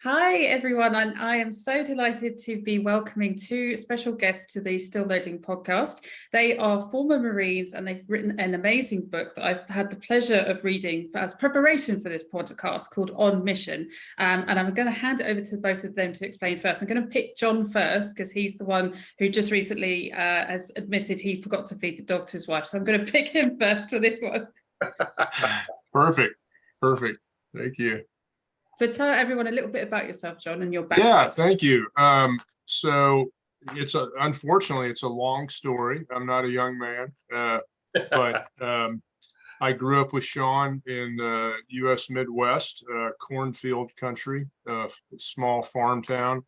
Hi, everyone. And I am so delighted to be welcoming two special guests to the Still Loading podcast. They are former Marines and they've written an amazing book that I've had the pleasure of reading as preparation for this podcast called On Mission. And I'm going to hand it over to both of them to explain first. I'm going to pick John first because he's the one who just recently has admitted he forgot to feed the dog to his wife. So I'm going to pick him first for this one. Perfect. Thank you. So tell everyone a little bit about yourself, John, and your background. Yeah, thank you. So unfortunately, it's a long story. I'm not a young man, but I grew up with Sean in the U.S. Midwest, cornfield country, small farm town,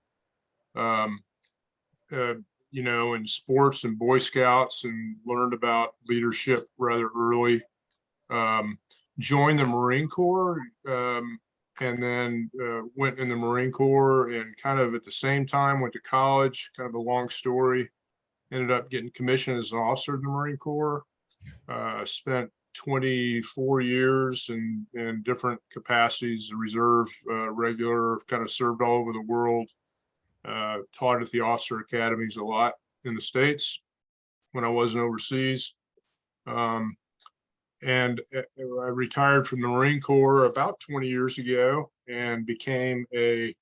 in sports and Boy Scouts, and learned about leadership rather early. Joined the Marine Corps, and then went in the Marine Corps, and kind of at the same time went to college. Kind of a long story. Ended up getting commissioned as an officer in the Marine Corps. Spent 24 years in different capacities, reserve, regular, kind of served all over the world. Taught at the officer academies a lot in the States when I wasn't overseas. And I retired from the Marine Corps about 20 years ago and became a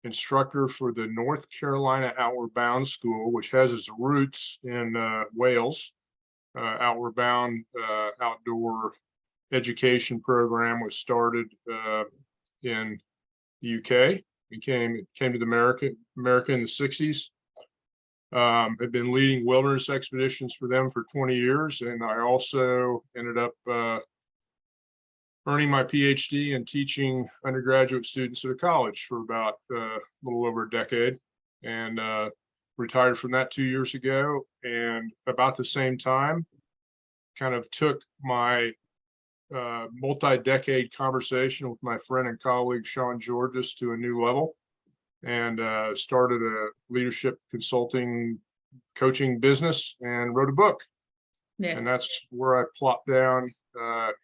instructor for the North Carolina Outward Bound School, which has its roots in Wales. Outward Bound outdoor education program was started in the UK. It came to the America in the 60s. I've been leading wilderness expeditions for them for 20 years, and I also ended up earning my Ph.D. and teaching undergraduate students at a college for about a little over a decade, and retired from that 2 years ago. And about the same time, kind of took my multi-decade conversation with my friend and colleague Sean Georges to a new level, and started a leadership consulting coaching business and wrote a book. Yeah. And that's where I plopped down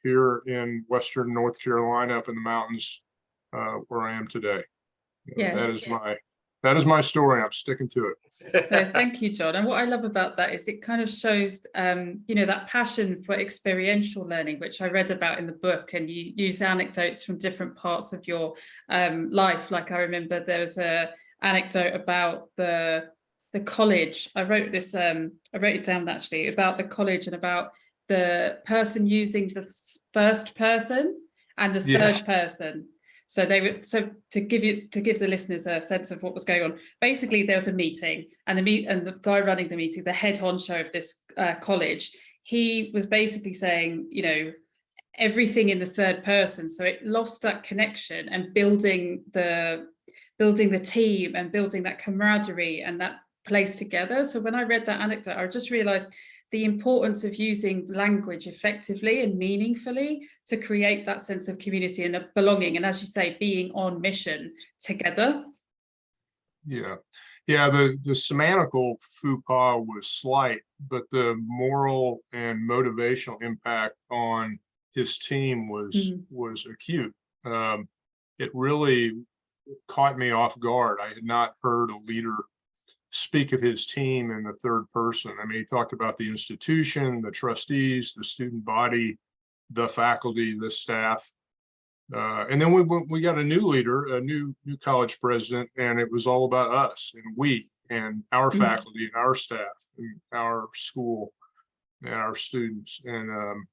here in Western North Carolina, up in the mountains, where I am today. Yeah, that is my story. I'm sticking to it. So thank you, John. And what I love about that is it kind of shows, that passion for experiential learning, which I read about in the book, and you use anecdotes from different parts of your life. Like I remember there was a anecdote about the college. I wrote it down actually, about the college and about the person using the first person and the third person. So to give the listeners a sense of what was going on. Basically, there was a meeting, and the guy running the meeting, the head honcho of this college, he was basically saying, everything in the third person. So it lost that connection and building the team and building that camaraderie and that place together. So when I read that anecdote, I just realized the importance of using language effectively and meaningfully to create that sense of community and of belonging. And as you say, being on mission together. Yeah. The semanical faux pas was slight, but the moral and motivational impact on his team was acute. It really caught me off guard. I had not heard a leader speak of his team in the third person. I mean, he talked about the institution, the trustees, the student body, the faculty, the staff. And then we got a new leader, a new college president, and it was all about us and we and our faculty and our staff and our school and our students. And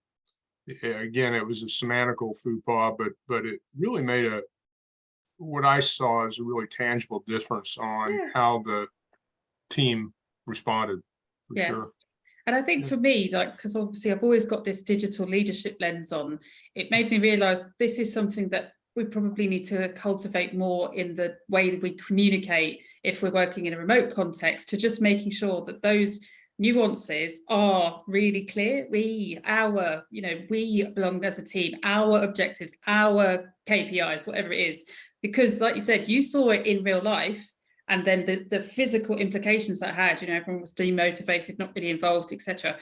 again, it was a semanical faux pas, but it really made what I saw as a really tangible difference on how the team responded, for sure. And I think for me, because obviously I've always got this digital leadership lens on, it made me realize this is something that we probably need to cultivate more in the way that we communicate if we're working in a remote context, to just making sure that those nuances are really clear. We belong as a team, our objectives, our KPIs, whatever it is, because like you said, you saw it in real life. And then the physical implications that had, everyone was demotivated, not really involved, etc.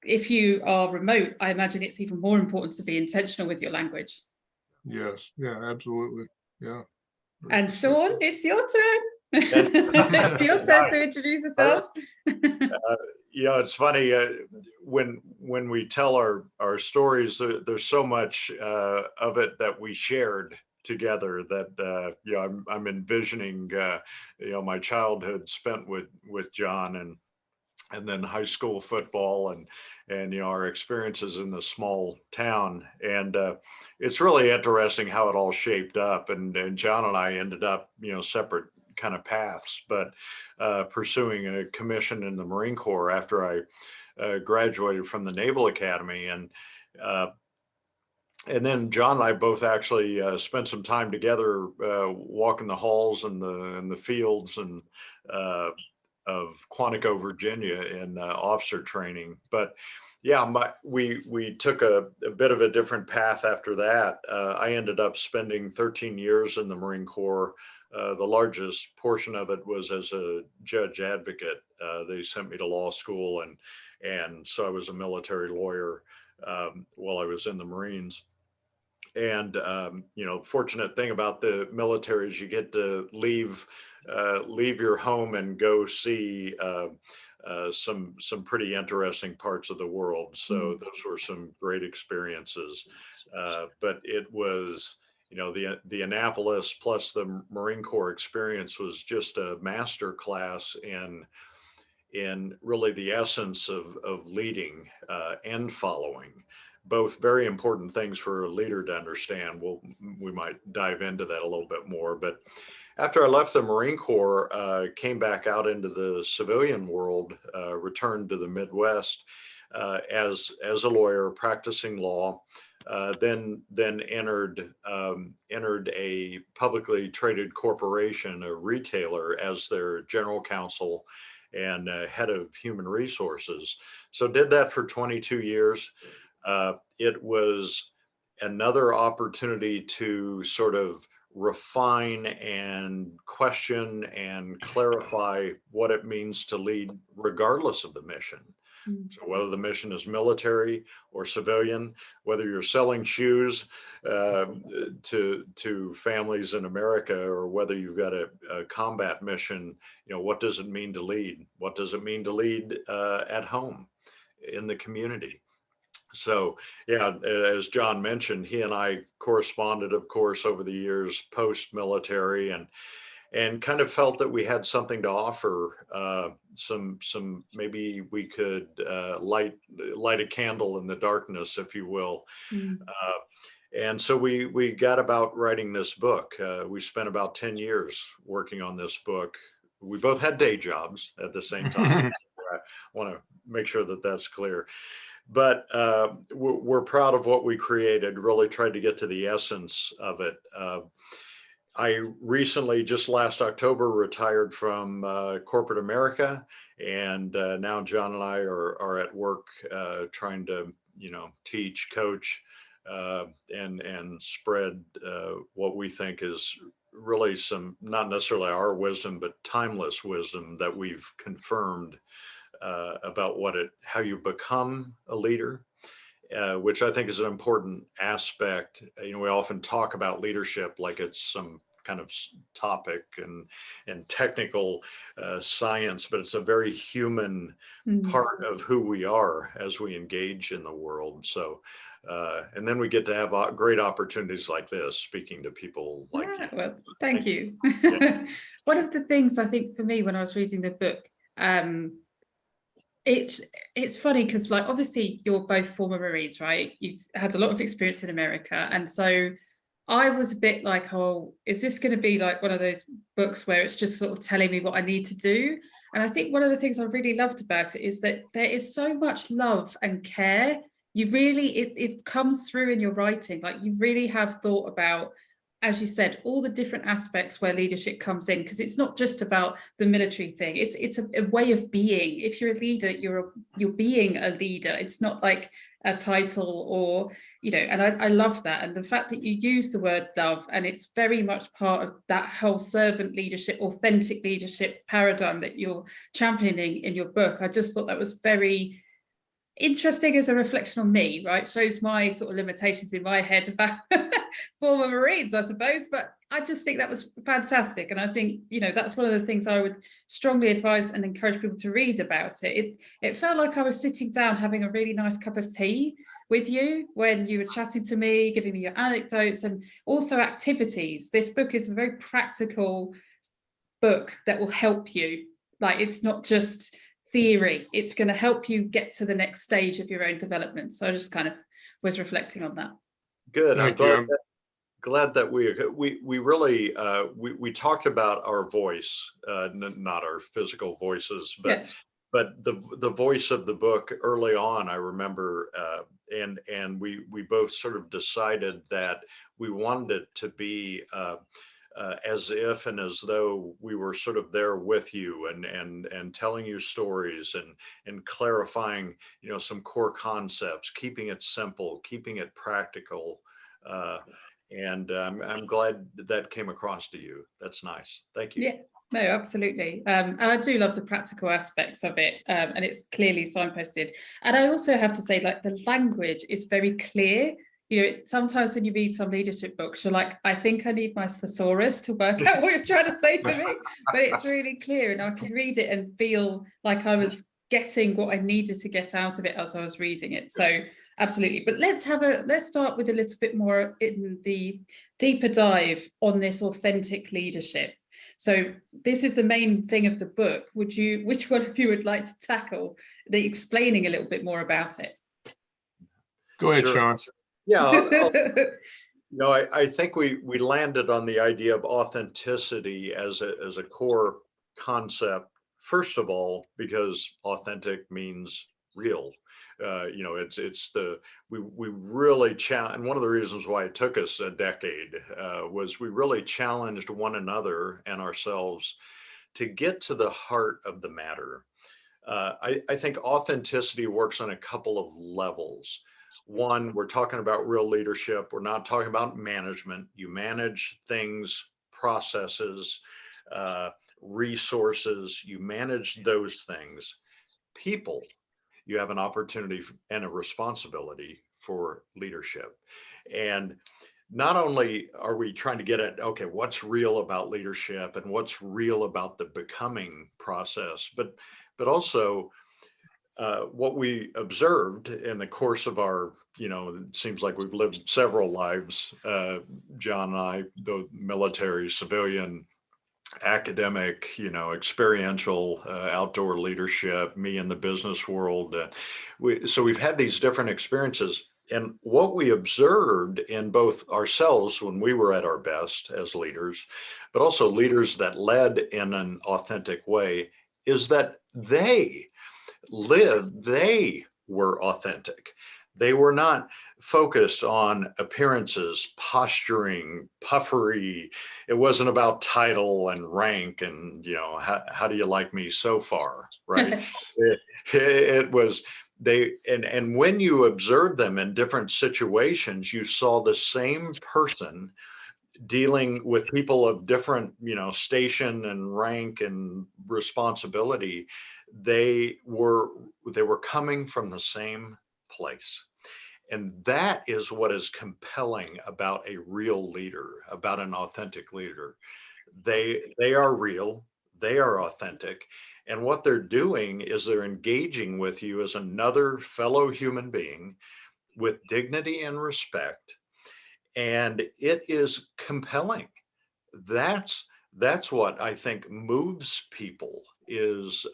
If you are remote, I imagine it's even more important to be intentional with your language. Yes, yeah, absolutely. Yeah. And Sean, it's your turn. It's your turn to introduce yourself. It's funny when we tell our stories, there's so much of it that we shared together that I'm envisioning my childhood spent with John, and then high school football and our experiences in the small town. And it's really interesting how it all shaped up, and John and I ended up separate kind of paths, but pursuing a commission in the Marine Corps after I graduated from the Naval Academy. And then John and I both actually spent some time together walking the halls and the fields and of Quantico, Virginia, in officer training. But yeah, we took a bit of a different path after that. I ended up spending 13 years in the Marine Corps. The largest portion of it was as a judge advocate. They sent me to law school, and so I was a military lawyer while I was in the Marines. And fortunate thing about the military is you get to leave your home and go see some pretty interesting parts of the world. So those were some great experiences. But it was, the Annapolis plus the Marine Corps experience was just a master class in really the essence of leading and following. Both very important things for a leader to understand. We might dive into that a little bit more. But after I left the Marine Corps, came back out into the civilian world, returned to the Midwest as a lawyer practicing law. Then entered a publicly traded corporation, a retailer, as their general counsel and head of human resources. So did that for 22 years. It was another opportunity to sort of refine and question and clarify what it means to lead regardless of the mission. So whether the mission is military or civilian, whether you're selling shoes to families in America, or whether you've got a combat mission, what does it mean to lead? What does it mean to lead at home, in the community? So yeah, as John mentioned, he and I corresponded, of course, over the years post-military, and kind of felt that we had something to offer. Some maybe we could light a candle in the darkness, if you will. And so we got about writing this book. We spent about 10 years working on this book. We both had day jobs at the same time. I want to make sure that that's clear. But we're proud of what we created, really tried to get to the essence of it. I recently, just last October, retired from corporate America, and now John and I are at work trying to, teach, coach, and spread what we think is really some, not necessarily our wisdom, but timeless wisdom that we've confirmed about how you become a leader, which I think is an important aspect. We often talk about leadership like it's some kind of topic and technical science, but it's a very human part of who we are as we engage in the world. So, and then we get to have great opportunities like this, speaking to people like you. Well, thank you. Yeah. One of the things I think for me when I was reading the book, it's funny because, like, obviously you're both former Marines, right? You've had a lot of experience in America, and so I was a bit like, oh, is this going to be like one of those books where it's just sort of telling me what I need to do? And I think one of the things I really loved about it is that there is so much love and care. You really, it comes through in your writing. Like, you really have thought about, as you said, all the different aspects where leadership comes in, because it's not just about the military thing. It's a way of being. If you're a leader, you're being a leader. It's not like a title or, and I love that. And the fact that you use the word love, and it's very much part of that whole servant leadership, authentic leadership paradigm that you're championing in your book. I just thought that was very, interesting as a reflection on me, right? Shows my sort of limitations in my head about former Marines, I suppose. But I just think that was fantastic. And I think, you know, that's one of the things I would strongly advise and encourage people to read about it. It felt like I was sitting down having a really nice cup of tea with you when you were chatting to me, giving me your anecdotes and also activities. This book is a very practical book that will help you. Like, it's not just theory, it's going to help you get to the next stage of your own development. So I just kind of was reflecting on that. Good. I'm Thank you. glad that we really we talked about our voice, not our physical voices, but Yeah. but the voice of the book early on. I remember, and we both sort of decided that we wanted it to be as if and as though we were sort of there with you, and telling you stories, and clarifying, you know, some core concepts, keeping it simple, keeping it practical. And I'm glad that came across to you. That's nice. Thank you. Yeah, no, absolutely. And I do love the practical aspects of it. And it's clearly signposted. And I also have to say, like, the language is very clear. You know, sometimes when you read some leadership books, you're like, I think I need my thesaurus to work out what you're trying to say to me. But it's really clear, and I could read it and feel like I was getting what I needed to get out of it as I was reading it. So absolutely. But let's start with a little bit more in the deeper dive on this authentic leadership. So this is the main thing of the book. Which one of you would like to tackle the explaining a little bit more about it? Go ahead, Sure. Sean. Yeah. No, I think we landed on the idea of authenticity as a core concept. First of all, because authentic means real. You know, it's the we really challenge, and one of the reasons why it took us a decade was we really challenged one another and ourselves to get to the heart of the matter. I think authenticity works on a couple of levels. One, we're talking about real leadership. We're not talking about management. You manage things, processes, resources, you manage those things. People, you have an opportunity and a responsibility for leadership. And not only are we trying to get at, okay, what's real about leadership and what's real about the becoming process, but also what we observed in the course of our, you know, it seems like we've lived several lives, John and I, both military, civilian, academic, you know, experiential, outdoor leadership, me in the business world. So we've had these different experiences. And what we observed in both ourselves when we were at our best as leaders, but also leaders that led in an authentic way, is that they were authentic. They were not focused on appearances, posturing, puffery. It wasn't about title and rank and, you know, how do you like me so far, right? it was and when you observed them in different situations, you saw the same person dealing with people of different, you know, station and rank and responsibility. They were coming from the same place. And that is what is compelling about a real leader, about an authentic leader. They are real, they are authentic, and what they're doing is they're engaging with you as another fellow human being with dignity and respect, and it is compelling. That's what I think moves people, is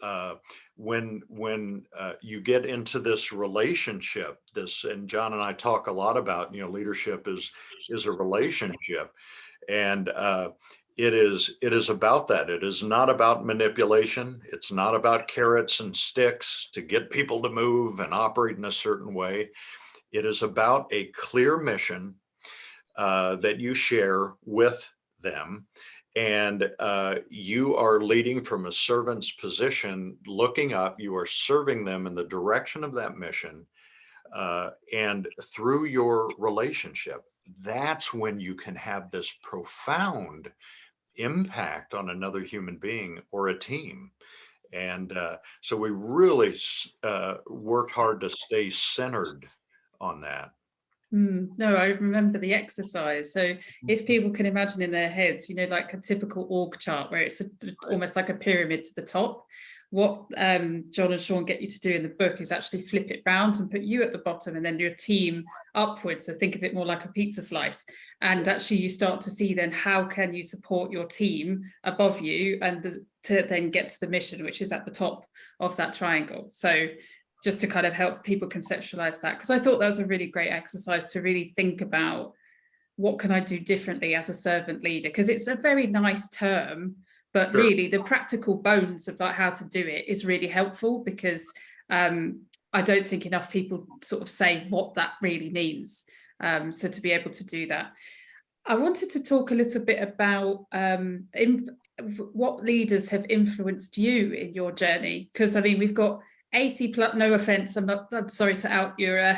when you get into this relationship. This, and John and I talk a lot about, you know, leadership is a relationship, and it is about that. It is not about manipulation. It's not about carrots and sticks to get people to move and operate in a certain way. It is about a clear mission that you share with them. And you are leading from a servant's position, looking up, you are serving them in the direction of that mission. And through your relationship, that's when you can have this profound impact on another human being or a team. And so we really worked hard to stay centered on that. No, I remember the exercise. So if people can imagine in their heads, like a typical org chart where it's almost like a pyramid to the top, what John and Sean get you to do in the book is actually flip it round and put you at the bottom and then your team upwards. So think of it more like a pizza slice. And actually you start to see then how can you support your team above you and to then get to the mission, which is at the top of that triangle. So just to kind of help people conceptualize that, because I thought that was a really great exercise to really think about what can I do differently as a servant leader, because it's a very nice term, but Sure. really the practical bones of like how to do it is really helpful, because I don't think enough people sort of say what that really means. So to be able to do that. I wanted to talk a little bit about what leaders have influenced you in your journey, because I mean, we've got 80 plus, no offense, I'm sorry to out your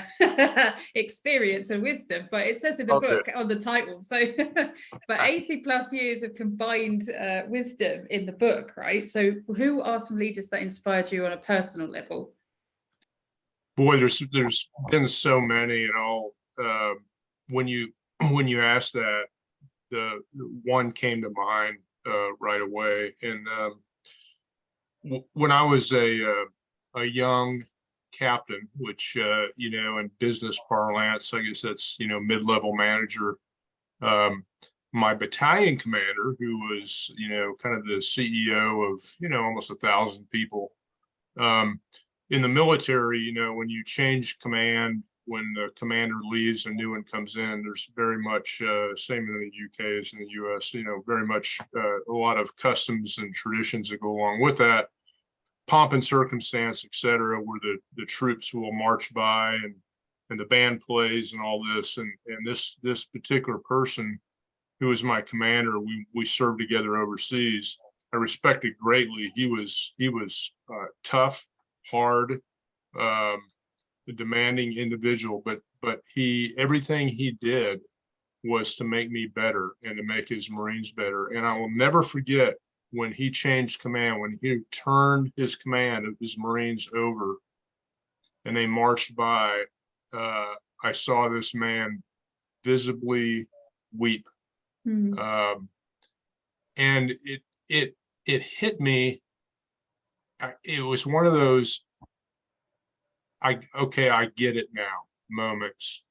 experience and wisdom, but it says in the book on the title, so but 80 plus years of combined wisdom in the book, right? So who are some leaders that inspired you on a personal level? Boy, there's been so many, and all when you asked that, the one came to mind right away. And when I was a young captain, which in business parlance, I guess that's mid-level manager, my battalion commander, who was kind of the CEO of almost 1,000 people, in the military, when you change command, when the commander leaves, a new one comes in, there's very much same in the UK as in the US, very much a lot of customs and traditions that go along with that. Pomp and circumstance, etc., where the troops will march by and the band plays and all this. And this particular person who was my commander, we served together overseas. I respected greatly. He was tough, hard, a demanding individual, but everything he did was to make me better and to make his Marines better. And I will never forget when he changed command, when he turned his command of his Marines over and they marched by, I saw this man visibly weep. And it hit me. It was one of those, I get it now moments.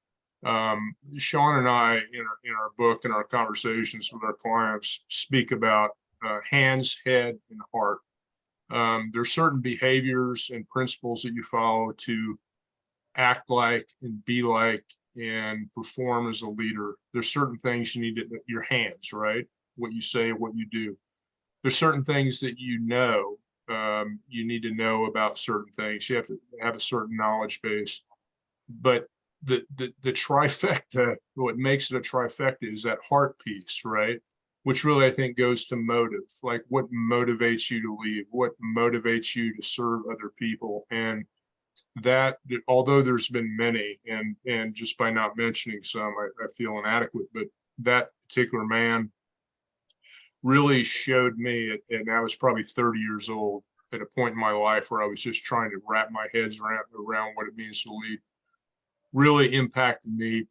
Sean and I, in our book and our conversations with our clients, speak about hands, head, and heart. There's certain behaviors and principles that you follow to act like and be like and perform as a leader. There's certain things you need to, your hands, right? What you say, what you do. There's certain things that you need to know about certain things. You have to have a certain knowledge base. But the trifecta, what makes it a trifecta is that heart piece, right? Which really I think goes to motive, like what motivates you to lead, what motivates you to serve other people. And that, although there's been many, and just by not mentioning some, I feel inadequate, but that particular man really showed me, and I was probably 30 years old at a point in my life where I was just trying to wrap my head around what it means to lead, really impacted me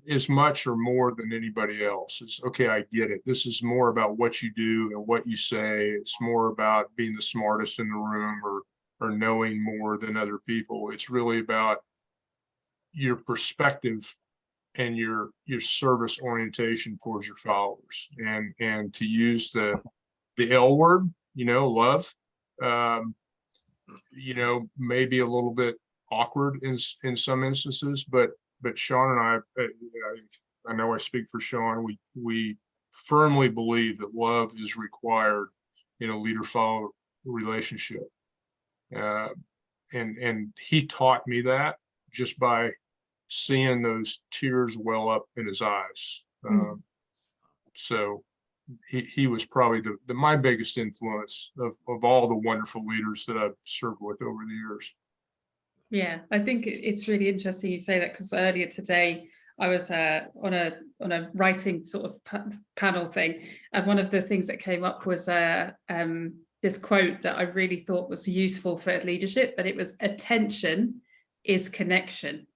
as much or more than anybody else. It's okay, I get it. This is more about what you do and what you say. It's more about being the smartest in the room or knowing more than other people. It's really about your perspective and your service orientation towards your followers, and to use the L word, love, maybe a little bit awkward in some instances, but Sean and I know I speak for Sean, we firmly believe that love is required in a leader-follower relationship. And he taught me that just by seeing those tears well up in his eyes. So he was probably my biggest influence of all the wonderful leaders that I've served with over the years. Yeah, I think it's really interesting you say that, because earlier today I was on a writing sort of panel thing, and one of the things that came up was this quote that I really thought was useful for leadership, but it was attention is connection.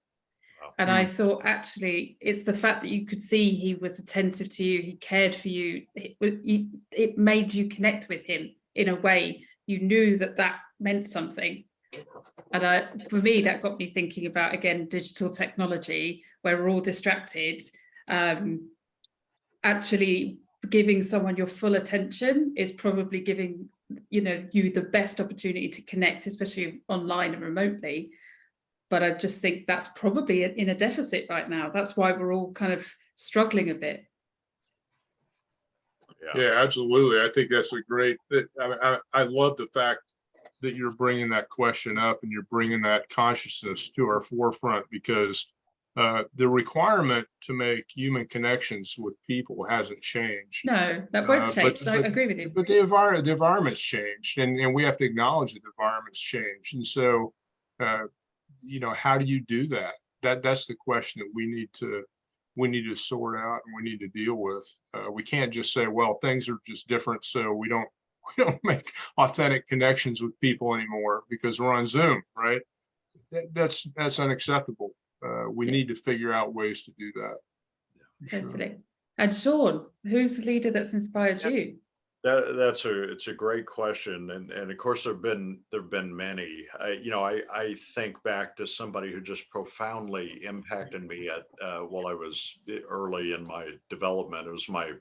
And I thought, actually, it's the fact that you could see he was attentive to you, he cared for you, it made you connect with him in a way. You knew that that meant something. And for me, that got me thinking about, again, digital technology, where we're all distracted. Actually, giving someone your full attention is probably giving you the best opportunity to connect, especially online and remotely. But I just think that's probably in a deficit right now. That's why we're all kind of struggling a bit. Yeah, absolutely. I think that's a great, I love the fact that you're bringing that question up and you're bringing that consciousness to our forefront, because the requirement to make human connections with people hasn't changed. No, that won't change. I agree with you. But the environment's changed, and we have to acknowledge that the environment's changed. And so, how do you do that? That's the question that we need to sort out and we need to deal with. We can't just say, well, things are just different, so we don't make authentic connections with people anymore because we're on Zoom, right? That's unacceptable. We need to figure out ways to do that. Totally. Sure. And Sean, who's the leader that's inspired you? It's a great question, and of course there've been many. I think back to somebody who just profoundly impacted me while I was early in my development. It was my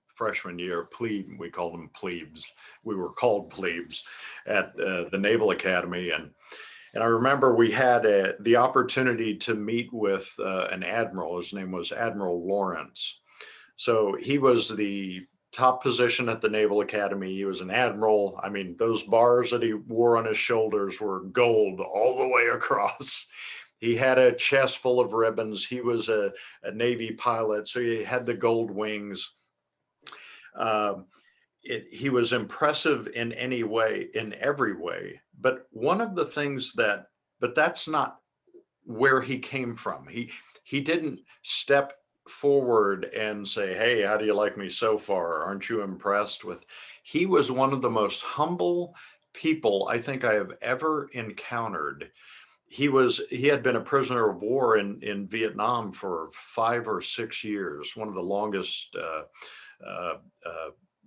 freshman year, plebe. We called them plebes. We were called plebes at the Naval Academy, and I remember we had the opportunity to meet with an admiral. His name was Admiral Lawrence. So he was the top position at the Naval Academy. He was an admiral. I mean, those bars that he wore on his shoulders were gold all the way across. He had a chest full of ribbons. He was a Navy pilot, so he had the gold wings. He was impressive in every way. But one of the things but that's not where he came from. He didn't step forward and say, hey, how do you like me so far? Aren't you impressed with? He was one of the most humble people I think I have ever encountered. He had been a prisoner of war in Vietnam for 5 or 6 years, one of the longest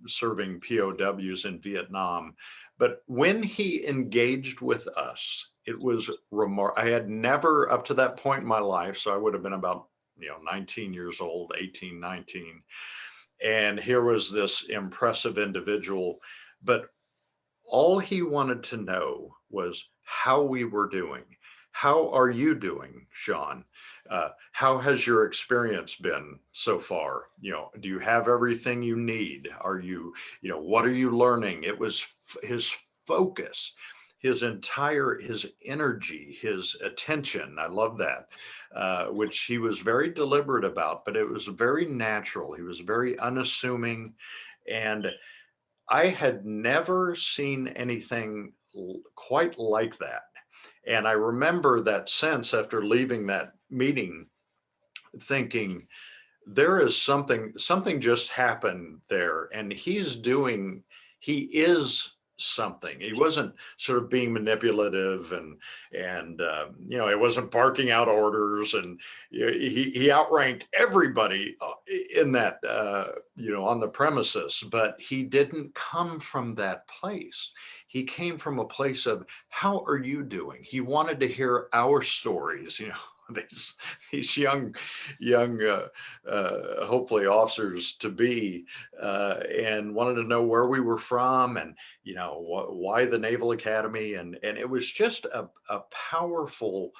serving POWs in Vietnam. But when he engaged with us, it was remarkable. I had never, up to that point in my life, so I would have been about 19 years old, 18, 19. And here was this impressive individual, but all he wanted to know was how we were doing. How are you doing, Sean? How has your experience been so far? Do you have everything you need? Are you, what are you learning? It was his focus, his energy, his attention. I love that, which he was very deliberate about, but it was very natural. He was very unassuming. And I had never seen anything quite like that. And I remember that sense after leaving that meeting, thinking, there is something just happened there. And he is something. He wasn't sort of being manipulative and it wasn't barking out orders, and he outranked everybody in that on the premises, but he didn't come from that place. He came from a place of, how are you doing? He wanted to hear our stories, these young hopefully officers to be, and wanted to know where we were from and why the Naval Academy, and it was just a powerful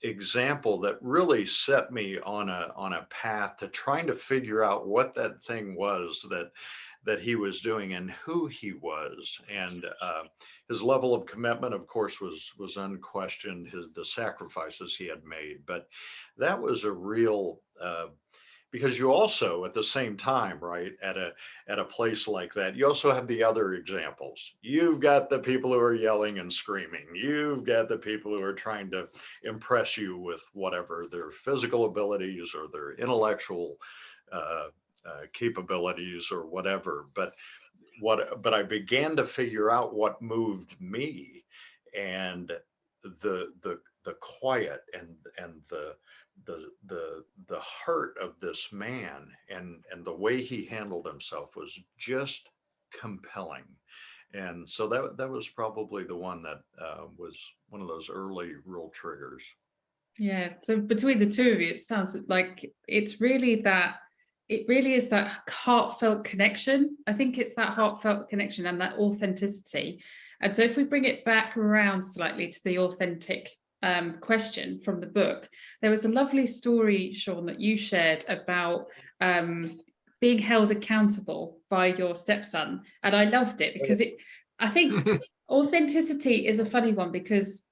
example that really set me on a path to trying to figure out what that thing was that he was doing and who he was. And his level of commitment, of course, was unquestioned, the sacrifices he had made. But that was a real, because you also, at the same time, right, at a place like that, you also have the other examples. You've got the people who are yelling and screaming. You've got the people who are trying to impress you with whatever their physical abilities or their intellectual capabilities or whatever. But but I began to figure out what moved me, and the quiet and the heart of this man, and the way he handled himself was just compelling. And so that was probably the one that was one of those early real triggers. Yeah. So between the two of you, it sounds like it's really that, it really is that heartfelt connection. I think it's that heartfelt connection and that authenticity. And so if we bring it back around slightly to the authentic question from the book, there was a lovely story, Sean, that you shared about being held accountable by your stepson. And I loved it because I think authenticity is a funny one, because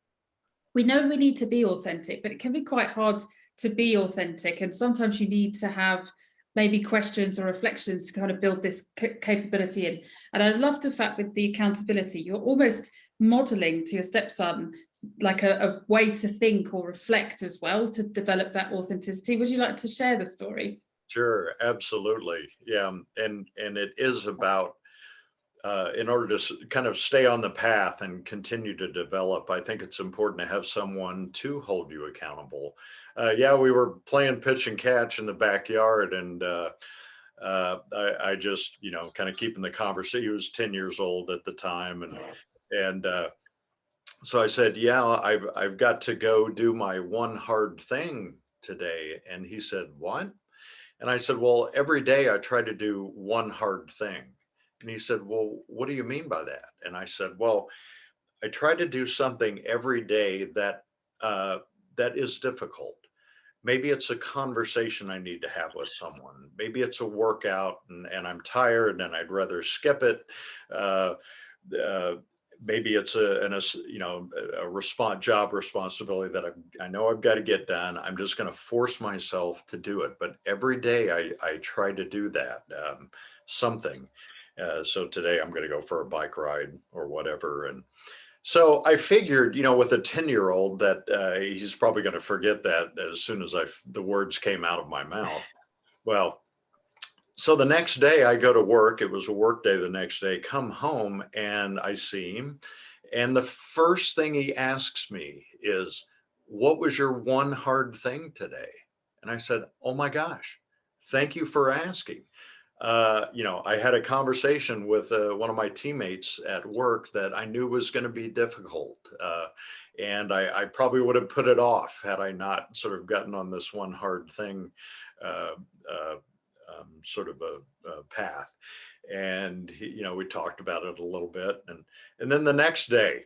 we know we need to be authentic, but it can be quite hard to be authentic. And sometimes you need to have maybe questions or reflections to kind of build this capability in. And I love the fact with the accountability, you're almost modeling to your stepson like a way to think or reflect as well, to develop that authenticity. Would you like to share the story? Sure, absolutely. Yeah. And it is about, in order to kind of stay on the path and continue to develop, I think it's important to have someone to hold you accountable. Yeah, we were playing pitch and catch in the backyard, and I just, kind of keeping the conversation. He was 10 years old at the time, and so I said, "Yeah, I've got to go do my one hard thing today." And he said, "What?" And I said, "Well, every day I try to do one hard thing." And he said, "Well, what do you mean by that?" And I said, "Well, I try to do something every day that is difficult. Maybe it's a conversation I need to have with someone. Maybe it's a workout, and I'm tired and I'd rather skip it. Uh, uh, Maybe it's a job responsibility that I know I've got to get done. I'm just going to force myself to do it. But every day I try to do that, something. So today I'm going to go for a bike ride or whatever." And so I figured, with a 10-year-old that he's probably going to forget that as soon as the words came out of my mouth. Well, so the next day I go to work. It was a work day the next day. Come home and I see him. And the first thing he asks me is, "What was your one hard thing today?" And I said, "Oh my gosh, thank you for asking." I had a conversation with one of my teammates at work that I knew was going to be difficult. And I probably would have put it off had I not sort of gotten on this one hard thing, uh, uh, sort of a path. And we talked about it a little bit, and then the next day,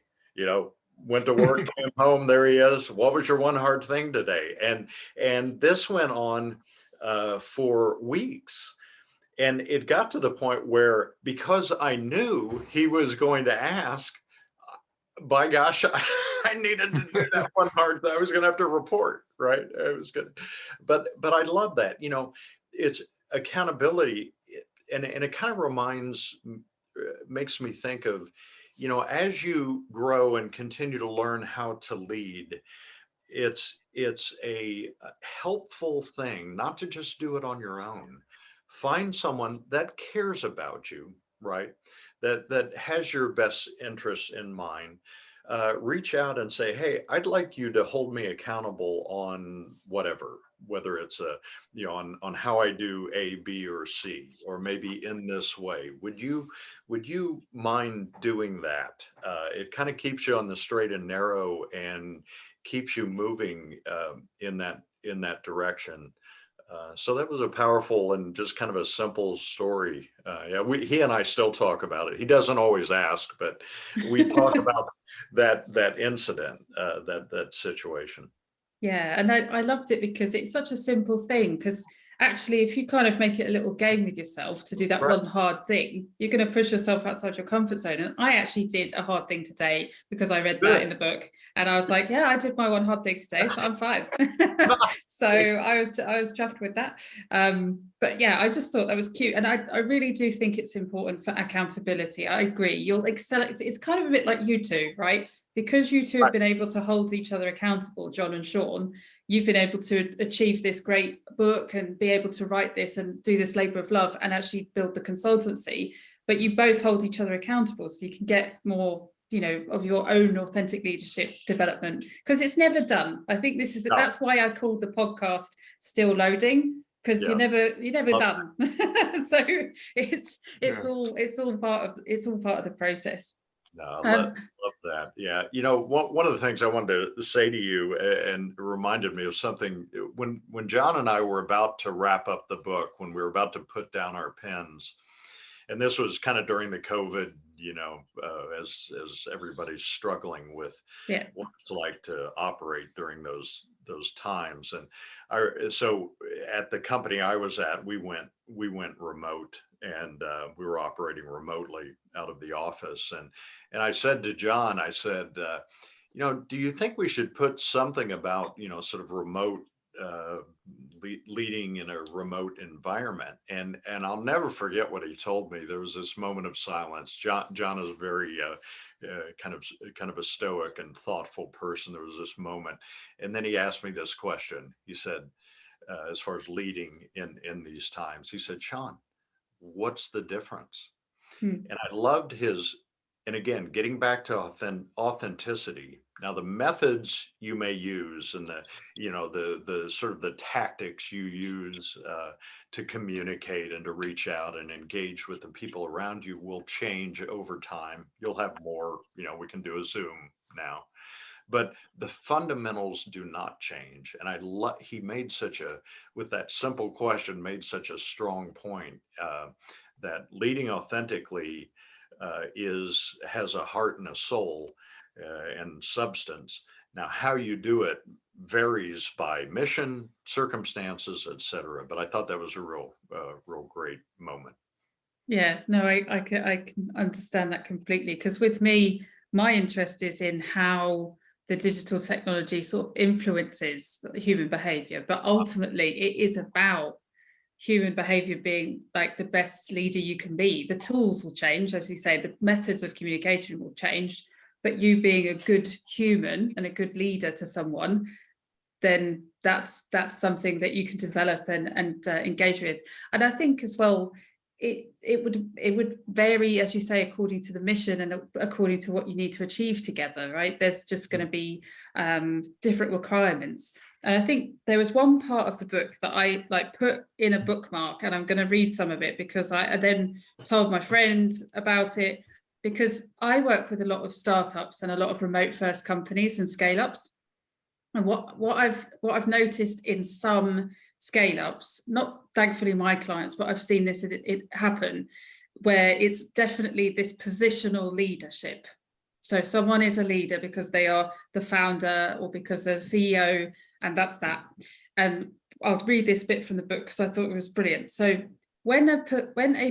went to work, came home, there he is. "What was your one hard thing today?" And this went on for weeks. And it got to the point where, because I knew he was going to ask, by gosh, I needed to do that one hard thing. I was going to have to report, right? I was good, but I love that. It's accountability, and it kind of makes me think of, as you grow and continue to learn how to lead, it's a helpful thing not to just do it on your own. Find someone that cares about you, right? That has your best interests in mind. Reach out and say, "Hey, I'd like you to hold me accountable on whatever, whether it's on how I do A, B, or C, or maybe in this way. Would you mind doing that?" It kind of keeps you on the straight and narrow and keeps you moving in that direction. So that was a powerful and just kind of a simple story. Yeah, he and I still talk about it. He doesn't always ask, but we talk about that incident, that situation. Yeah, and I loved it because it's such a simple thing. Because actually, if you kind of make it a little game with yourself to do that Right. one hard thing, you're going to push yourself outside your comfort zone. And I actually did a hard thing today because I read that in the book, and I was like, "Yeah, I did my one hard thing today, so I'm fine." So I was chuffed with that. But yeah, I just thought that was cute, and I really do think it's important for accountability. I agree. You'll excel. It's kind of a bit like you two, right? Because you two have been able to hold each other accountable, John and Sean, you've been able to achieve this great book and be able to write this and do this labor of love and actually build the consultancy. but you both hold each other accountable, so you can get more, you know, of your own authentic leadership development, because it's never done. I think this is that's why I called the podcast Still Loading, because you're never done. So it's all part of the process. No, I love that. Yeah. You know, one of the things I wanted to say to you, and it reminded me of something when John and I were about to wrap up the book, when we were about to put down our pens, and this was kind of during the COVID, you know, as everybody's struggling with what it's like to operate during those times. And so at the company I was at, we went remote, and we were operating remotely out of the office. And I said to John, I said, you know, do you think we should put something about, you know, sort of remote leading in a remote environment? And I'll never forget what he told me. There was this moment of silence. John is very kind of a stoic and thoughtful person. There was this moment, and then he asked me this question. He said, as far as leading in these times, he said, Sean, what's the difference? And I loved his, and again, getting back to authenticity. Now, the methods you may use, and the, you know, the sort of the tactics you use to communicate and to reach out and engage with the people around you will change over time. You'll have more, you know, we can do a Zoom now, but the fundamentals do not change. And he made with that simple question, made such a strong point that leading authentically has a heart and a soul and substance. Now, how you do it varies by mission, circumstances, etc. But I thought that was a real great moment. Yeah, no, I can understand that completely, because with me, my interest is in how the digital technology sort of influences human behavior, but ultimately it is about human behavior being like the best leader you can be. The tools will change, as you say, the methods of communication will change, but you being a good human and a good leader to someone, then that's something that you can develop and engage with. And I think as well, it would vary, as you say, according to the mission and according to what you need to achieve together, right? There's just going to be different requirements. And I think there was one part of the book that I put in a bookmark, and I'm going to read some of it because I then told my friend about it, because I work with a lot of startups and a lot of remote first companies and scale ups. And what I've noticed in some scale ups, not thankfully my clients, but I've seen this it happen, where it's definitely this positional leadership. So if someone is a leader because they are the founder or because they're the CEO, and that's that. And I'll read this bit from the book because I thought it was brilliant. So when a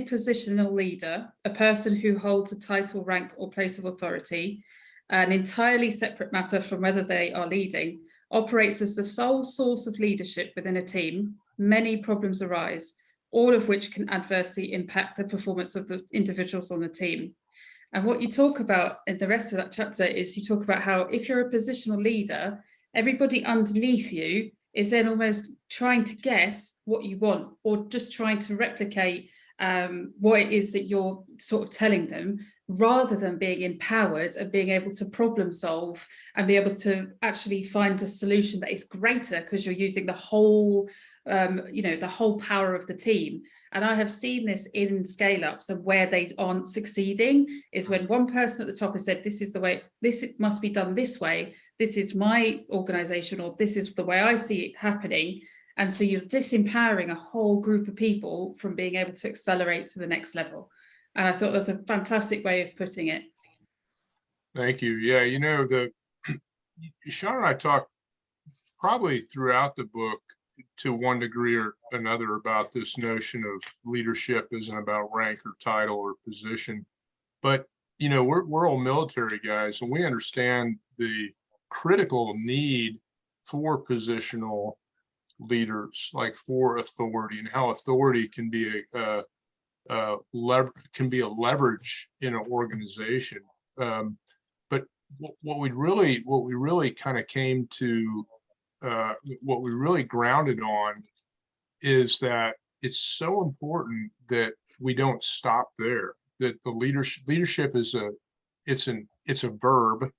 positional leader, a person who holds a title, rank, or place of authority, an entirely separate matter from whether they are leading, operates as the sole source of leadership within a team, many problems arise, all of which can adversely impact the performance of the individuals on the team. And what you talk about in the rest of that chapter is you talk about how if you're a positional leader, everybody underneath you is then almost trying to guess what you want, or just trying to replicate what it is that you're sort of telling them, rather than being empowered and being able to problem solve and be able to actually find a solution that is greater because you're using the whole, the whole power of the team. And I have seen this in scale ups, and where they aren't succeeding is when one person at the top has said, this is the way, this must be done this way, this is my organization, or this is the way I see it happening. And so you're disempowering a whole group of people from being able to accelerate to the next level. And I thought that's a fantastic way of putting it. Thank you. Yeah, you know, Sean and I talked probably throughout the book to one degree or another about this notion of leadership isn't about rank or title or position. But, you know, we're all military guys, and we understand the critical need for positional leaders, like for authority, and how authority can be a leverage in an organization. But what we really kind of came to, what we really grounded on, is that it's so important that we don't stop there, that the leadership is it's a verb.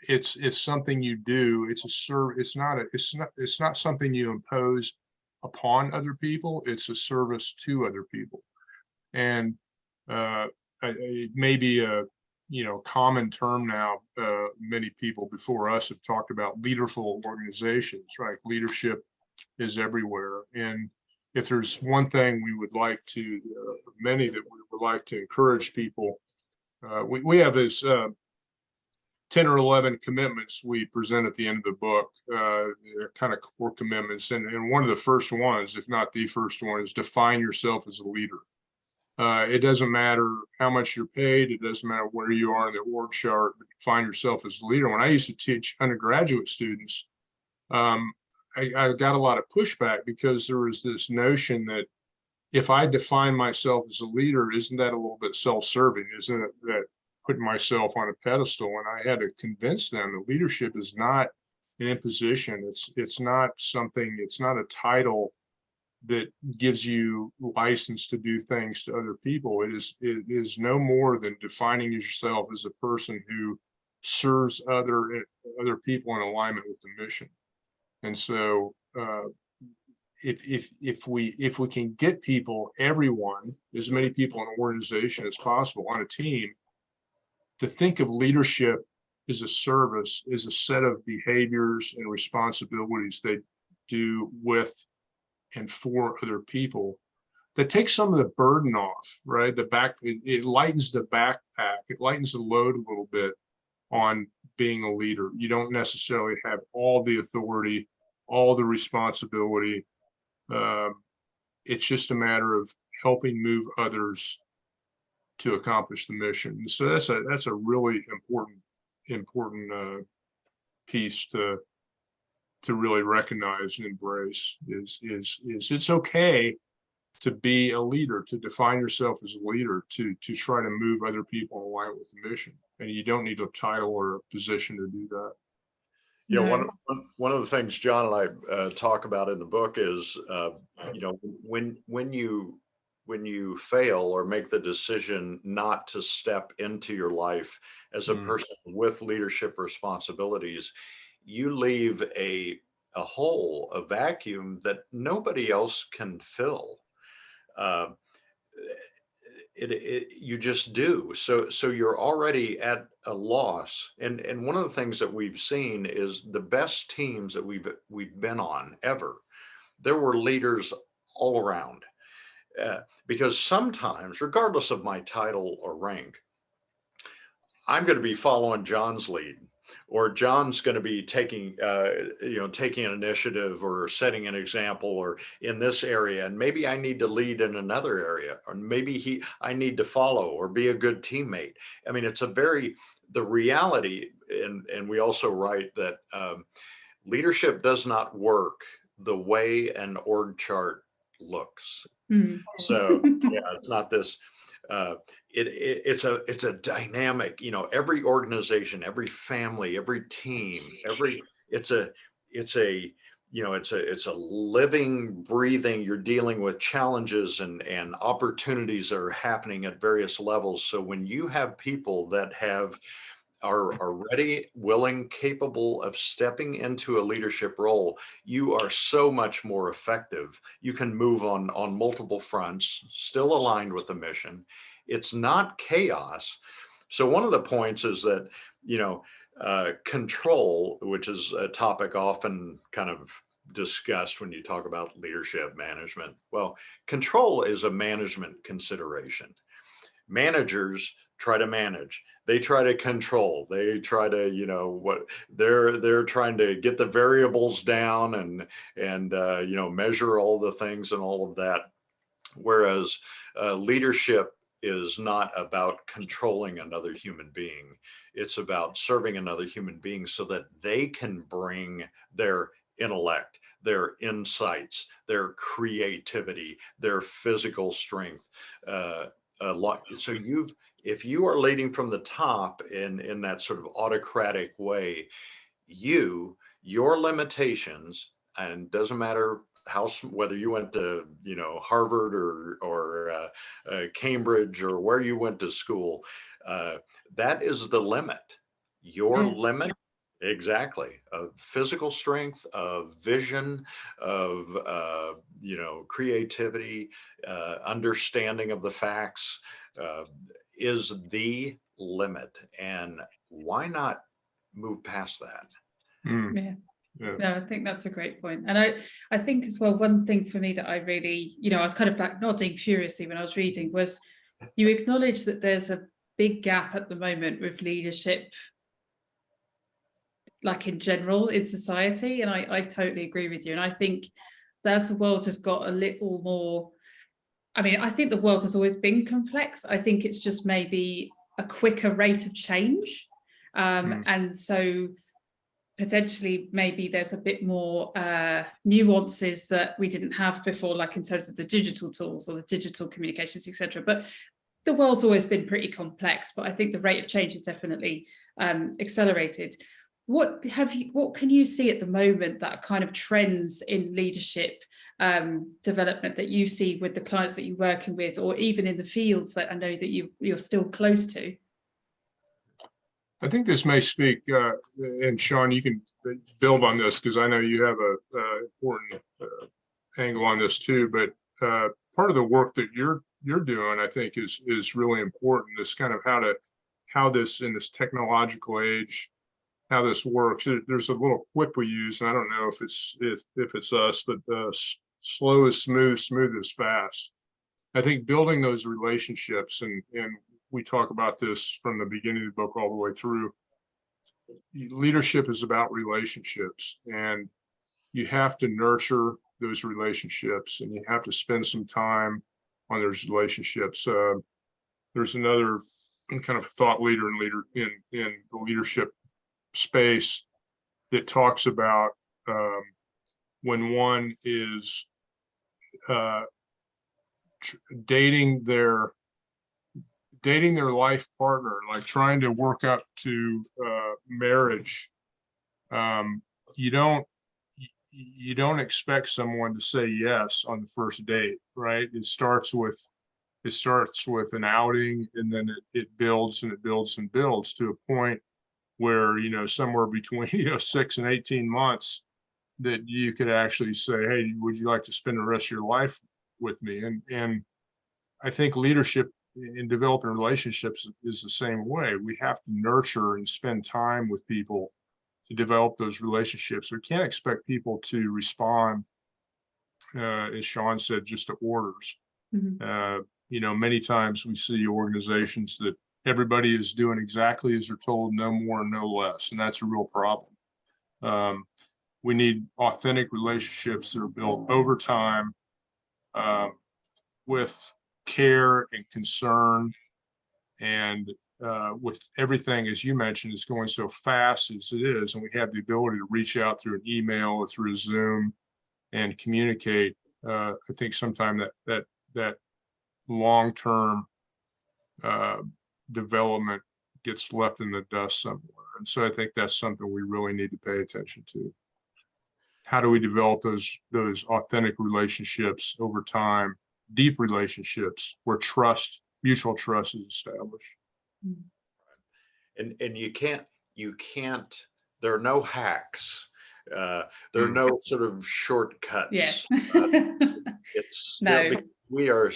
It's something you do. It's not something you impose upon other people. It's a service to other people. And it may be a common term now. Many people before us have talked about leaderful organizations, right? Leadership is everywhere. And if there's one thing we would like to, many that we would like to encourage people, we have this 10 or 11 commitments we present at the end of the book. They're kind of core commitments. And one of the first ones, if not the first one, is define yourself as a leader. It doesn't matter how much you're paid. It doesn't matter where you are in the org chart, but define yourself as a leader. When I used to teach undergraduate students, I got a lot of pushback because there was this notion that if I define myself as a leader, isn't that a little bit self-serving? Isn't it that putting myself on a pedestal? And I had to convince them that leadership is not an imposition. It's not something, it's not a title that gives you license to do things to other people. It is no more than defining yourself as a person who serves other people in alignment with the mission. And so if we can get people, everyone, as many people in an organization as possible on a team, to think of leadership as a service, as a set of behaviors and responsibilities they do with and for other people, that takes some of the burden off, right? It lightens the backpack, it lightens the load a little bit on being a leader. You don't necessarily have all the authority, all the responsibility. It's just a matter of helping move others to accomplish the mission. And so that's a really important piece to really recognize and embrace. Is it's okay to be a leader, to define yourself as a leader, to try to move other people in line with the mission. And you don't need a title or a position to do that. Yeah, No. one of the things John and I talk about in the book is, when you fail or make the decision not to step into your life as a person with leadership responsibilities, you leave a hole, a vacuum that nobody else can fill. You just do. So you're already at a loss. And one of the things that we've seen is the best teams that we've been on ever, there were leaders all around. Because sometimes, regardless of my title or rank, I'm going to be following John's lead, or John's going to be taking an initiative or setting an example, or in this area, and maybe I need to lead in another area, or maybe I need to follow or be a good teammate. I mean, it's the reality, and we also write that leadership does not work the way an org chart looks. So yeah, it's not this. It's a dynamic, every organization, every family, every team, it's a living, breathing, you're dealing with challenges and opportunities that are happening at various levels. So when you have people that are ready, willing, capable of stepping into a leadership role, you are so much more effective. You can move on multiple fronts, still aligned with the mission. It's not chaos. So one of the points is that, control, which is a topic often kind of discussed when you talk about leadership management. Well, control is a management consideration. Managers try to manage, they try to control, they try to, they're trying to get the variables down and measure all the things and all of that. Whereas leadership is not about controlling another human being. It's about serving another human being so that they can bring their intellect, their insights, their creativity, their physical strength. So if you are leading from the top in that sort of autocratic way, your limitations, and doesn't matter whether you went to, Harvard or Cambridge or where you went to school, that is the limit. Your Yeah. limit, exactly, of physical strength, of vision, of creativity, understanding of the facts, is the limit. And why not move past that? Mm, Yeah. yeah. No, I think that's a great point. And I think as well, one thing for me that I really, I was kind of like nodding furiously when I was reading was you acknowledge that there's a big gap at the moment with leadership, like in general in society. And I totally agree with you. And I think as the world has got a little more, I mean, I think the world has always been complex. I think it's just maybe a quicker rate of change. And so potentially maybe there's a bit more nuances that we didn't have before, like in terms of the digital tools or the digital communications, etc. But the world's always been pretty complex, but I think the rate of change is definitely accelerated. What can you see at the moment that are kind of trends in leadership development that you see with the clients that you're working with, or even in the fields that I know that you're still close to? I think this may speak, and Sean, you can build on this because I know you have a important angle on this too. But part of the work that you're doing, I think, is really important. This kind of how this in this technological age, how this works. There's a little quip we use, and I don't know if it's us, but slow is smooth, smooth is fast. I think building those relationships, and we talk about this from the beginning of the book all the way through. Leadership is about relationships, and you have to nurture those relationships, and you have to spend some time on those relationships. There's another kind of thought leader in the leadership space that talks about when one is dating their life partner, like trying to work up to marriage. You don't expect someone to say yes on the first date, right? It starts with an outing, and then it builds and it builds and builds to a point where, somewhere between 6 and 18 months that you could actually say, hey, would you like to spend the rest of your life with me? And I think leadership in developing relationships is the same way. We have to nurture and spend time with people to develop those relationships. We can't expect people to respond, as Sean said, just to orders. Mm-hmm. Many times we see organizations that everybody is doing exactly as they're told, no more, no less, and that's a real problem. We need authentic relationships that are built over time with care and concern, and with everything, as you mentioned, is going so fast as it is, and we have the ability to reach out through an email or through a Zoom and communicate. I think sometimes that long-term development gets left in the dust somewhere, and so I think that's something we really need to pay attention to. How do we develop those authentic relationships over time, deep relationships where mutual trust is established? And you can't, there are no hacks. There are no sort of shortcuts. Yeah. It's still, no. We are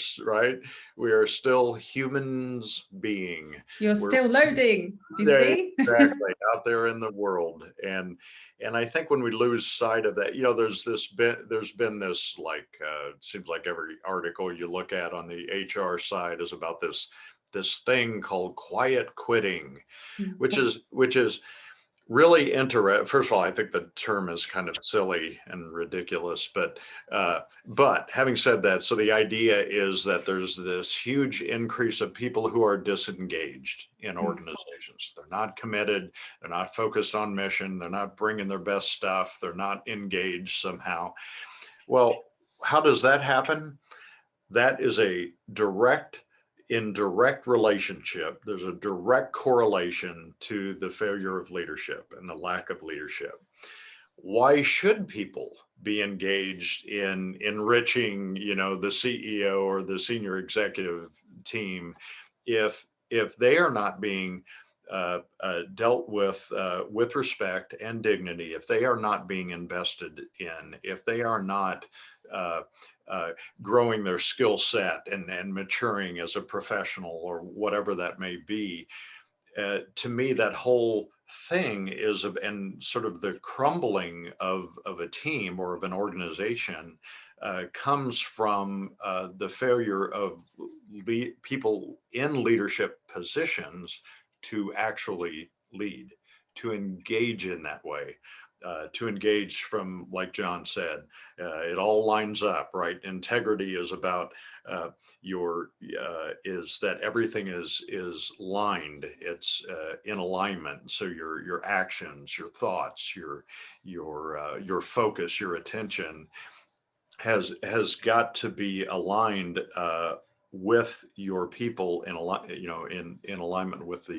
still humans being. We're still loading, you see? Exactly, out there in the world. And I think when we lose sight of that, there's been this, like, it seems like every article you look at on the HR side is about this thing called quiet quitting, which is really interesting. First of all, I think the term is kind of silly and ridiculous, but having said that, so the idea is that there's this huge increase of people who are disengaged in organizations. They're not committed. They're not focused on mission. They're not bringing their best stuff. They're not engaged somehow. Well, how does that happen? That is in direct relationship. There's a direct correlation to the failure of leadership and the lack of leadership. Why should people be engaged in enriching, you know, the CEO or the senior executive team if they are not being dealt with respect and dignity, if they are not being invested in, if they are not growing their skill set and maturing as a professional or whatever that may be. To me, that whole thing is, and sort of the crumbling of a team or of an organization comes from the failure of people in leadership positions to actually lead, to engage in that way. To engage from, like John said, it all lines up, right? Integrity is about is that everything is lined, it's in alignment. So your actions, your thoughts, your focus, your attention has got to be aligned with your people in alignment with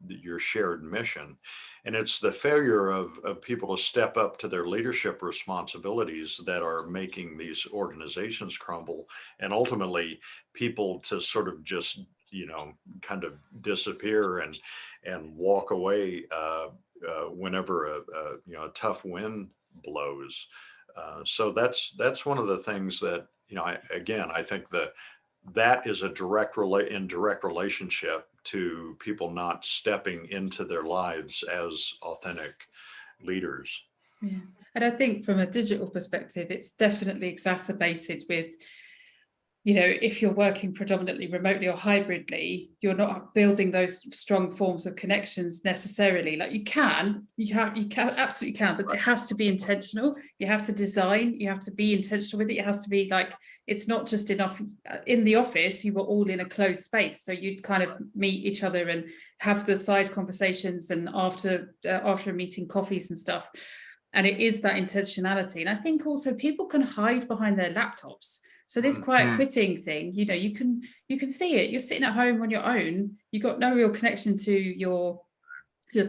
your shared mission. And it's the failure of people to step up to their leadership responsibilities that are making these organizations crumble, and ultimately people to sort of just, you know, kind of disappear and walk away whenever a tough wind blows. So that's one of the things that, you know, I think that is a direct relationship to people not stepping into their lives as authentic leaders. Yeah. And I think from a digital perspective, it's definitely exacerbated with, you know, if you're working predominantly remotely or hybridly, you're not building those strong forms of connections necessarily. Like you absolutely can, but it has to be intentional. You have to design, you have to be intentional with it. It has to be like, it's not just enough in the office, you were all in a closed space. So you'd kind of meet each other and have the side conversations and after a meeting, coffees and stuff. And it is that intentionality. And I think also people can hide behind their laptops. So this quiet quitting thing, you know, you can see it. You're sitting at home on your own. You've got no real connection to your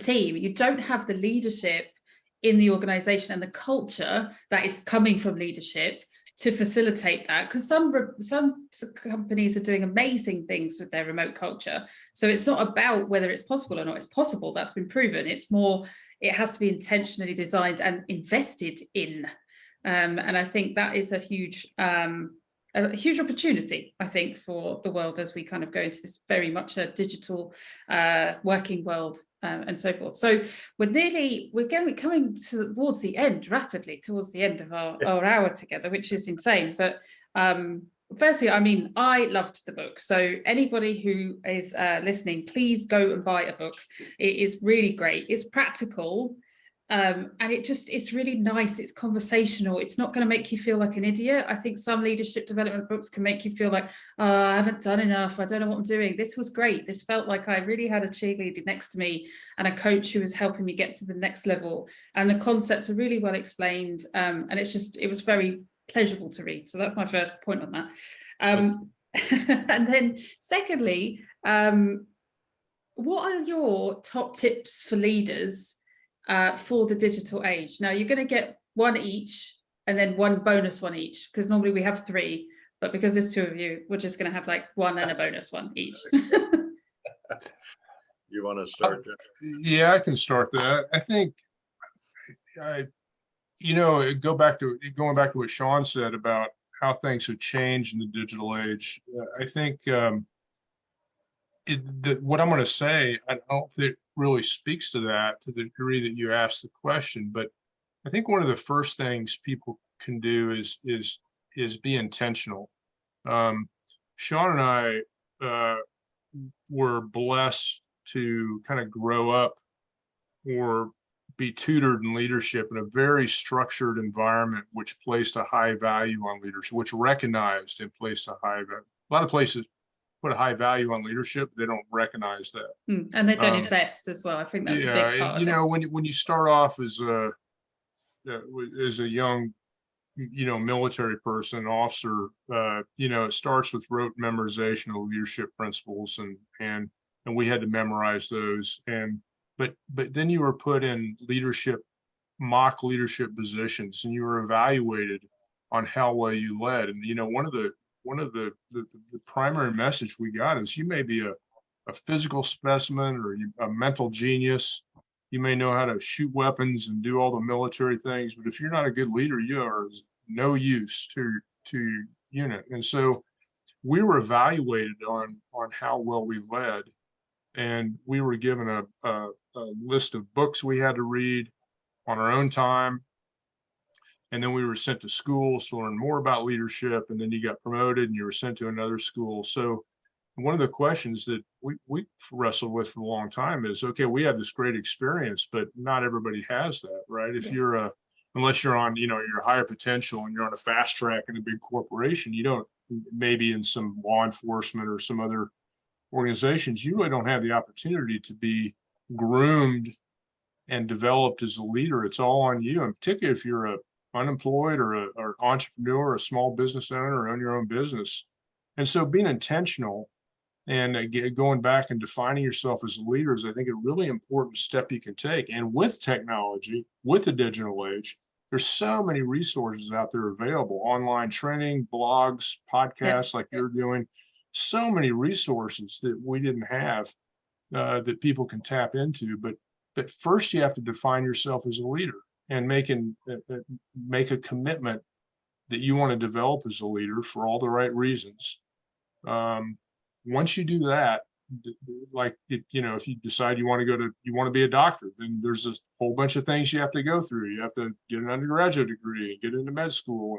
team. You don't have the leadership in the organization and the culture that is coming from leadership to facilitate that. Because some companies are doing amazing things with their remote culture. So it's not about whether it's possible or not. It's possible. That's been proven. It's more, it has to be intentionally designed and invested in. And I think that is a huge opportunity, I think, for the world as we kind of go into this very much a digital working world and so forth. So we're coming towards the end, rapidly towards the end of our hour together, which is insane. But firstly, I mean, I loved the book. So anybody who is listening, please go and buy a book. It is really great. It's practical. And it's really nice. It's conversational. It's not going to make you feel like an idiot. I think some leadership development books can make you feel like, oh, I haven't done enough. I don't know what I'm doing. This was great. This felt like I really had a cheerleader next to me and a coach who was helping me get to the next level. And the concepts are really well explained. And it was very pleasurable to read. So that's my first point on that. And then secondly, what are your top tips for leaders for the digital age? Now you're going to get one each and then one bonus one each, because normally we have three, but because there's two of you, we're just going to have like one and a bonus one each. You want to start, Jeff? Yeah, I can start that. I think going back to what Sean said about how things have changed in the digital age. I think what I'm going to say, I don't think it really speaks to that to the degree that you asked the question, but I think one of the first things people can do is be intentional. Sean and I were blessed to kind of grow up or be tutored in leadership in a very structured environment, which placed a high value on leadership, which recognized and placed a high value. A lot of places put a high value on leadership, they don't recognize that. And they don't invest as well. I think that's a big part of it. When you start off as a young, military person, officer, it starts with rote memorization of leadership principles, and we had to memorize those. But then you were put in leadership mock leadership positions, and you were evaluated on how well you led. And, you know, one of the primary message we got is you may be a physical specimen or a mental genius. You may know how to shoot weapons and do all the military things, but if you're not a good leader, you are no use to your unit. And so we were evaluated on how well we led, and we were given a list of books we had to read on our own time. And then we were sent to schools to learn more about leadership. And then you got promoted and you were sent to another school. So one of the questions that we wrestled with for a long time is, okay, we have this great experience, but not everybody has that, right? If you're unless you're on, you know, your higher potential and you're on a fast track in a big corporation, you don't, maybe in some law enforcement or some other organizations, you really don't have the opportunity to be groomed and developed as a leader. It's all on you. And particularly if you're a unemployed or an entrepreneur, a small business owner, or own your own business. And so being intentional and going back and defining yourself as a leader is, I think, a really important step you can take. And with technology, with the digital age, there's so many resources out there available, online training, blogs, podcasts like you're doing, so many resources that we didn't have that people can tap into. But first you have to define yourself as a leader and make a commitment that you want to develop as a leader for all the right reasons. Once you do that, like you know, if you decide you want to be a doctor, then there's a whole bunch of things you have to go through. You have to get an undergraduate degree, get into med school,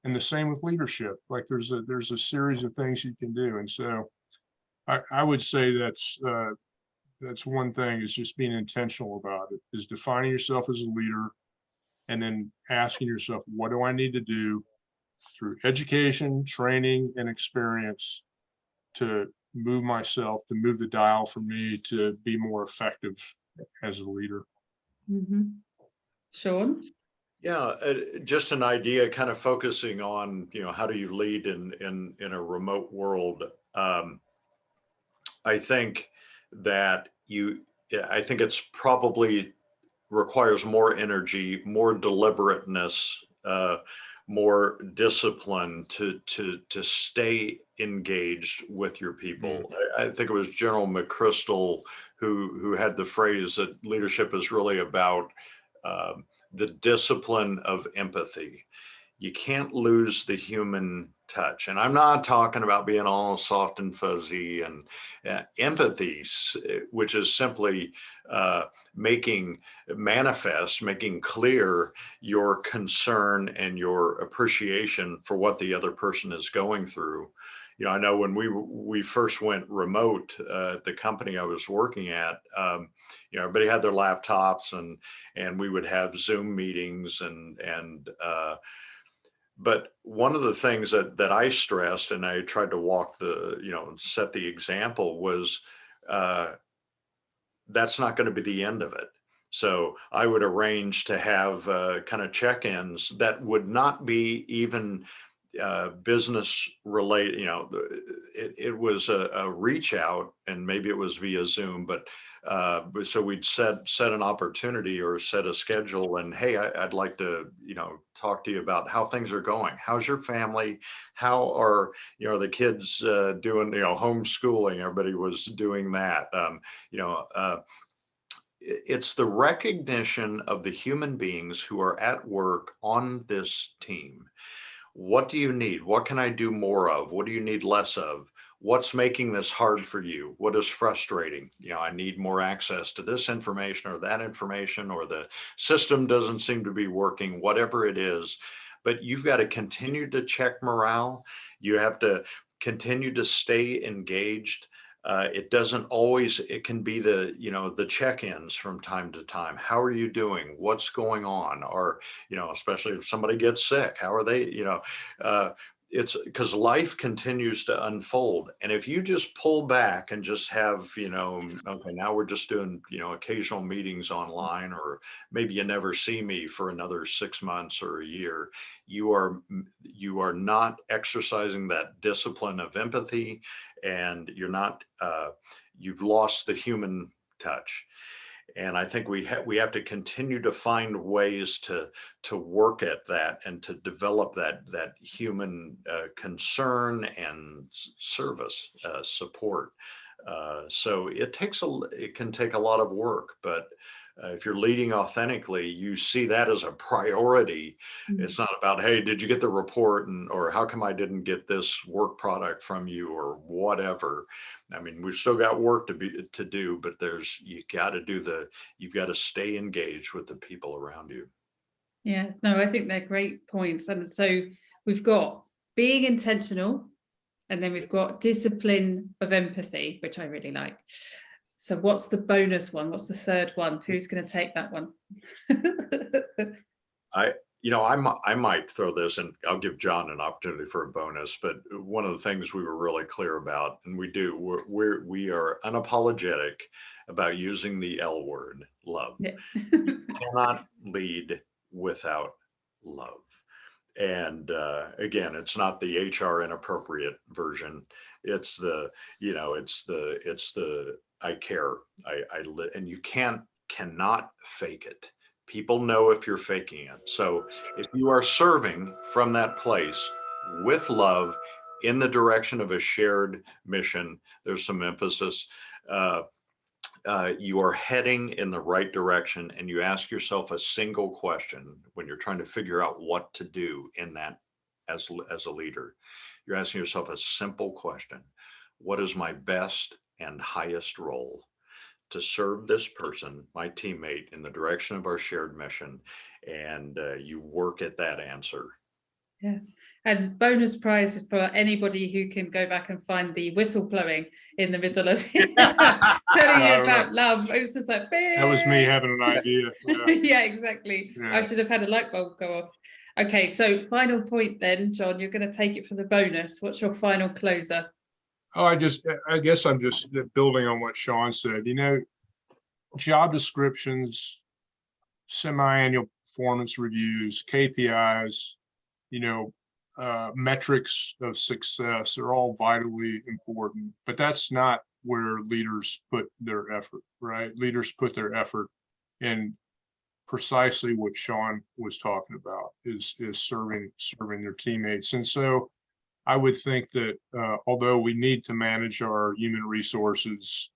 and the same with leadership. Like there's a series of things you can do. And so I would say that's one thing, is just being intentional about it, is defining yourself as a leader and then asking yourself, what do I need to do through education, training, and experience to move myself, to move the dial for me to be more effective as a leader. Sean? Yeah, just an idea, kind of focusing on, you know, how do you lead in a remote world? I think that I think it's probably requires more energy, more deliberateness, more discipline to stay engaged with your people. I think it was General McChrystal who had the phrase that leadership is really about the discipline of empathy. You can't lose the human touch. And I'm not talking about being all soft and fuzzy, and empathy, which is simply making clear your concern and your appreciation for what the other person is going through. You know, I know when we first went remote at the company I was working at, you know, everybody had their laptops and we would have Zoom meetings but one of the things that I stressed, and I tried to set the example, was that's not going to be the end of it. So I would arrange to have kind of check-ins that would not be even business related. You know, it was a reach out, and maybe it was via Zoom, but so we'd set an opportunity or set a schedule, and hey, I'd like to, you know, talk to you about how things are going. How's your family? How are, you know, the kids doing, you know, homeschooling? Everybody was doing that. It's the recognition of the human beings who are at work on this team. What do you need? What can I do more of? What do you need less of? What's making this hard for you? What is frustrating? You know, I need more access to this information or that information, or the system doesn't seem to be working, whatever it is. But you've got to continue to check morale. You have to continue to stay engaged. It doesn't always, it can be the check-ins from time to time. How are you doing? What's going on? Or, you know, especially if somebody gets sick, how are they, it's because life continues to unfold. And if you just pull back and just have, okay, now we're just doing, occasional meetings online, or maybe you never see me for another 6 months or a year, you are not exercising that discipline of empathy, and you've lost the human touch. And I think we have to continue to find ways to work at that and to develop that human concern and service support. So it can take a lot of work, but if you're leading authentically, you see that as a priority. It's not about, hey, did you get the report, or how come I didn't get this work product from you, or whatever. I mean, we've still got work to do, but you've got to stay engaged with the people around you. Yeah, no, I think they're great points. And so we've got being intentional, and then we've got discipline of empathy, which I really like. So what's the bonus one? What's the third one? Who's going to take that one? I might throw this, and I'll give John an opportunity for a bonus, but one of the things we were really clear about, and we are unapologetic about using the L word, love. Yeah. You cannot lead without love. And again, it's not the HR inappropriate version. It's the I care. And you cannot fake it. People know if you're faking it. So if you are serving from that place with love in the direction of a shared mission, there's some emphasis. You are heading in the right direction, and you ask yourself a single question when you're trying to figure out what to do in that as a leader. You're asking yourself a simple question: what is my best and highest role to serve this person, my teammate, in the direction of our shared mission? And you work at that answer. Yeah. And bonus prize for anybody who can go back and find the whistle blowing in the middle of telling you about love. It was just like, that was me having an idea. Yeah, yeah, exactly. Yeah. I should have had a light bulb go off. Okay, so final point then, John, you're going to take it for the bonus. What's your final closer? Oh, I guess I'm just building on what Sean said. Job descriptions, semi-annual performance reviews, KPIs, metrics of success are all vitally important, but that's not where leaders put their effort, right? Leaders put their effort in precisely what Sean was talking about, is serving their teammates. And so I would think that although we need to manage our human resources,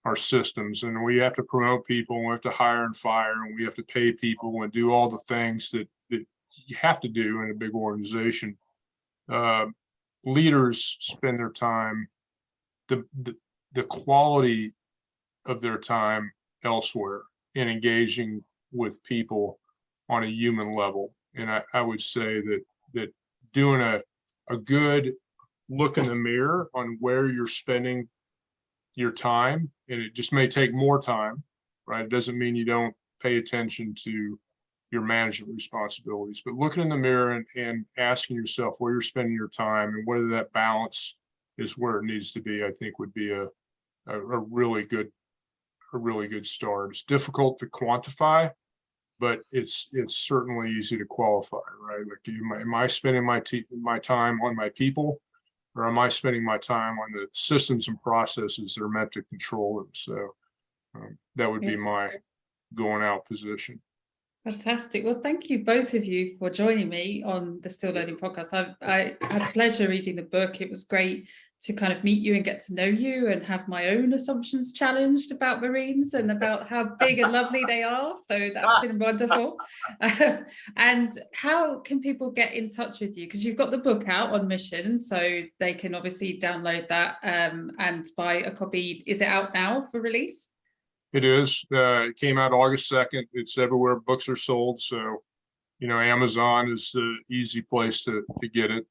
our systems, and we have to promote people, and we have to hire and fire, and we have to pay people and do all the things that you have to do in a big organization, leaders spend their time, the quality of their time elsewhere, in engaging with people on a human level. And I would say that doing a good look in the mirror on where you're spending your time, and it just may take more time, right? It doesn't mean you don't pay attention to your management responsibilities, but looking in the mirror and asking yourself where you're spending your time and whether that balance is where it needs to be, I think would be a really good start. It's difficult to quantify, but it's certainly easy to qualify, right? Like, am I spending my time on my people, or am I spending my time on the systems and processes that are meant to control them? So that would be my going out position. Fantastic. Well, thank you both of you for joining me on the Still Learning podcast. I had a pleasure reading the book. It was great to kind of meet you and get to know you and have my own assumptions challenged about Marines and about how big and lovely they are. So that's been wonderful. And how can people get in touch with you? Because you've got the book out on mission, so they can obviously download that and buy a copy. Is it out now for release? It is. It came out August 2nd. It's everywhere books are sold. So, Amazon is the easy place to get it.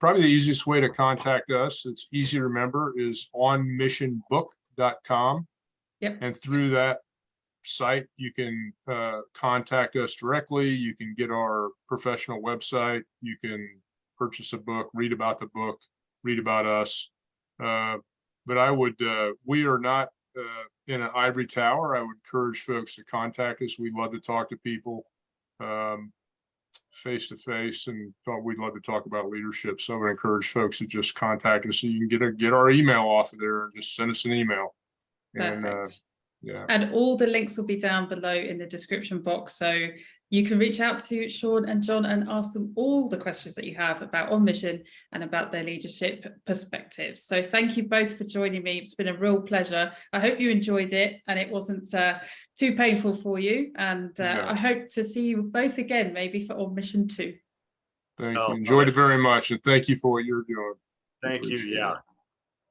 Probably the easiest way to contact us, it's easy to remember, is onmissionbook.com. Yep. And through that site, you can contact us directly. You can get our professional website. You can purchase a book, read about the book, read about us. But I would, we are not in an ivory tower. I would encourage folks to contact us. We'd love to talk to people face to face, and we'd love to talk about leadership. So I would encourage folks to just contact us. So you can get our email off of there, and just send us an email. And Yeah. And all the links will be down below in the description box. So you can reach out to Sean and John and ask them all the questions that you have about On Mission and about their leadership perspectives. So thank you both for joining me. It's been a real pleasure. I hope you enjoyed it and it wasn't too painful for you. And I hope to see you both again, maybe for On Mission 2. Thank you. Enjoyed it very much. And thank you for what you're doing. Thank you. Appreciate Yeah. it.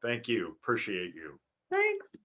Thank you. Appreciate you. Thanks.